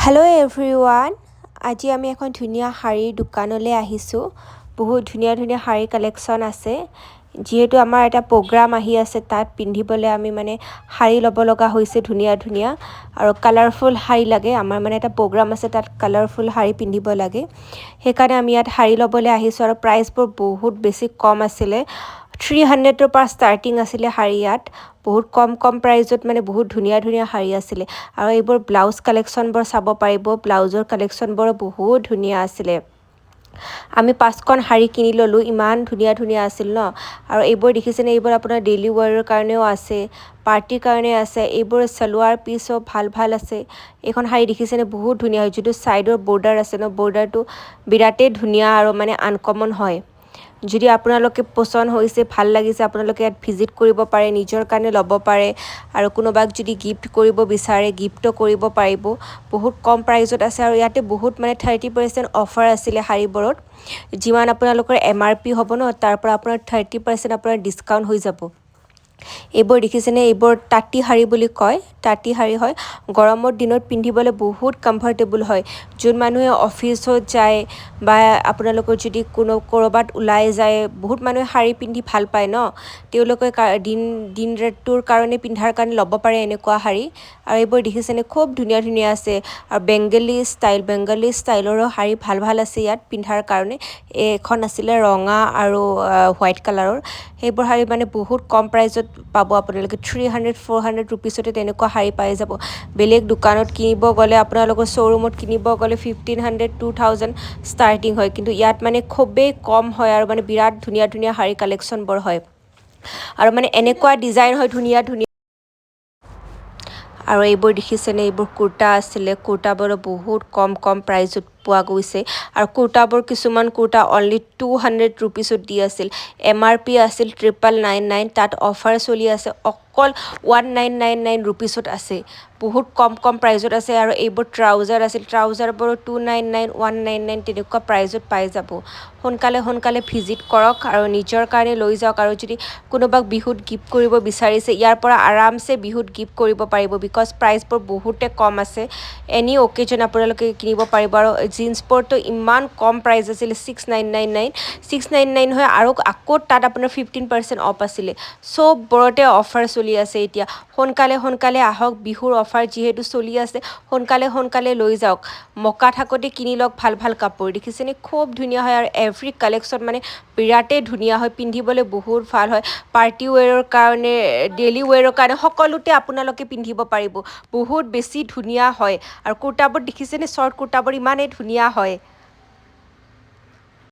Hello' everyone, আজি আমি এখন ধুনীয়া শাড়ীৰ দোকানলৈ আহিছোঁ। বহুত ধুনীয়া ধুনীয়া শাড়ী কালেকশ্যন আছে। যিহেতু আমাৰ এটা প্ৰগ্ৰাম আহি আছে, তাত পিন্ধিবলৈ আমি শাড়ী ল'ব লগা হৈছে ধুনীয়া ধুনীয়া আৰু কালাৰফুল শাড়ী লাগে। আমাৰ এটা প্ৰগ্ৰাম আছে, তাত কালাৰফুল শাড়ী পিন্ধিব লাগে। সেইকাৰণে আমি ইয়াত শাড়ী ল'বলৈ আহিছোঁ আৰু প্ৰাইচবোৰ বহুত বেছি কম আছিলে। 300ৰ পৰা ষ্টাৰ্টিং আছিলে শাড়ী ইয়াত। বহুত কম প্ৰাইজত বহুত ধুনীয়া ধুনীয়া শাড়ী আছিলে। আৰু এইবোৰ ব্লাউজ কালেকশ্যনবোৰ চাব পাৰিব। ব্লাউজৰ কালেকশ্যনবোৰ বহুত ধুনীয়া আছিলে। আমি 5খন শাড়ী কিনি ল'লোঁ, ইমান ধুনীয়া ধুনীয়া আছিল ন। আৰু এইবোৰ দেখিছেনে, এইবোৰ আপোনাৰ ডেইলি ৱেৰৰ কাৰণেও আছে, পাৰ্টিৰ কাৰণে আছে। এইবোৰ চালোৱাৰ পিচো ভাল ভাল আছে। এইখন শাড়ী দেখিছেনে, বহুত ধুনীয়া হয়। যিটো ছাইডৰ বৰ্ডাৰ আছে ন, বৰ্ডাৰটো বিৰাটেই ধুনীয়া আৰু আনকমন হয়। যদি আপোনালোকে পচন্দ হৈছে, ভাল লাগিছে, আপোনালোকে ইয়াত ভিজিট কৰিব পাৰে, নিজৰ কাৰণে ল'ব পাৰে। আৰু কোনোবাক যদি গিফ্ট কৰিব বিচাৰে, গিফ্টটো কৰিব পাৰিব। বহুত কম প্ৰাইজত আছে আৰু ইয়াতে বহুত 30% অফাৰ আছিলে শাড়ীবোৰত। যিমান আপোনালোকৰ MRP হ'ব ন, তাৰ পৰা আপোনাৰ 30% আপোনাৰ ডিছকাউণ্ট হৈ যাব। এইবোৰ দেখিছেনে, এইবোৰ তাঁতী শাড়ী বুলি কয়। তাঁতী শাড়ী হয়, গৰমৰ দিনত পিন্ধিবলৈ বহুত কমফৰ্টেবল হয়। যোন মানুহে অফিচত যায় বা আপোনালোকৰ যদি ক'ৰবাত ওলাই যায়, বহুত মানুহে শাড়ী পিন্ধি ভাল পায় ন। তেওঁলোকে দিন ৰাতিৰ কাৰণে পিন্ধাৰ কাৰণে ল'ব পাৰে এনেকুৱা শাড়ী। আৰু এইবোৰ দেখিছেনে, খুব ধুনীয়া ধুনীয়া আছে। আৰু বেংগলী ষ্টাইলৰো শাড়ী ভাল ভাল আছে ইয়াত পিন্ধাৰ কাৰণে। এখন আছিলে ৰঙা আৰু হোৱাইট কালাৰৰ। সেইবোৰ শাড়ী বহুত কম প্ৰাইজত পাব আপোনালোকে। 300-400 ৰুপিছতে তেনেকুৱা শাড়ী পাই যাব। বেলেগ দোকানত কিনিব গ'লে, আপোনালোকৰ শ্ব'ৰুমত কিনিব গ'লে 1500-2000 ষ্টাৰ্টিং হয়। কিন্তু ইয়াত খুবেই কম হয় আৰু বিৰাট ধুনীয়া ধুনীয়া শাড়ী কালেকশ্যনবোৰ হয়। আৰু এনেকুৱা ডিজাইন হয় ধুনীয়া ধুনীয়া। আৰু এইবোৰ দেখিছেনে, এইবোৰ কুৰ্তা আছিলে। কুৰ্তাবোৰো বহুত কম প্ৰাইজত পোৱা গৈছে। আৰু কুৰ্তাবোৰ কিছুমান কুৰ্তা অনলি 200 ৰুপিছত দি আছিল। MRP আছিল 999, তাত অফাৰ চলি আছে অকল 1999 ৰুপিছত আছে। বহুত কম প্ৰাইজত আছে। আৰু এইবোৰ ট্ৰাউজাৰ আছিল, ট্ৰাউজাৰবোৰো 299, 199 তেনেকুৱা প্ৰাইজত পাই যাব। সোনকালে ভিজিট কৰক আৰু নিজৰ কাৰণে লৈ যাওক। আৰু যদি কোনোবাক বিহুত গিফ্ট কৰিব বিচাৰিছে, ইয়াৰ পৰা আৰামছে বিহুত গিফ্ট কৰিব পাৰিব। বিকজ প্ৰাইচবোৰ বহুতে কম আছে। এনি অকেজন আপোনালোকে কিনিব পাৰিব। আৰু জিন্সবোৰতো ইমান কম প্ৰাইচ আছিলে, 699 হয়। আৰু আকৌ তাত আপোনাৰ 15% অফ আছিলে। চববোৰতে অফাৰ চলি আছে এতিয়া। সোনকালে আহক, বিহুৰ অফাৰ যিহেতু চলি আছে। সোনকালে লৈ যাওক। মকা থাকোঁতে কিনি লওক ভাল ভাল কাপোৰ। দেখিছেনে, খুব ধুনীয়া হয়। আৰু এভৰি কালেকশ্যন বিৰাটেই ধুনীয়া হয়, পিন্ধিবলৈ বহুত ভাল হয়। পাৰ্টি ৱেৰৰ কাৰণে, ডেইলি ৱেৰৰ কাৰণে সকলোতে আপোনালোকে পিন্ধিব পাৰিব। বহুত বেছি ধুনীয়া হয়। আৰু কুৰ্তাবোৰ দেখিছেনে, শ্বৰ্ট কুৰ্তাবোৰ ইমানেই ধুনীয়া হয়।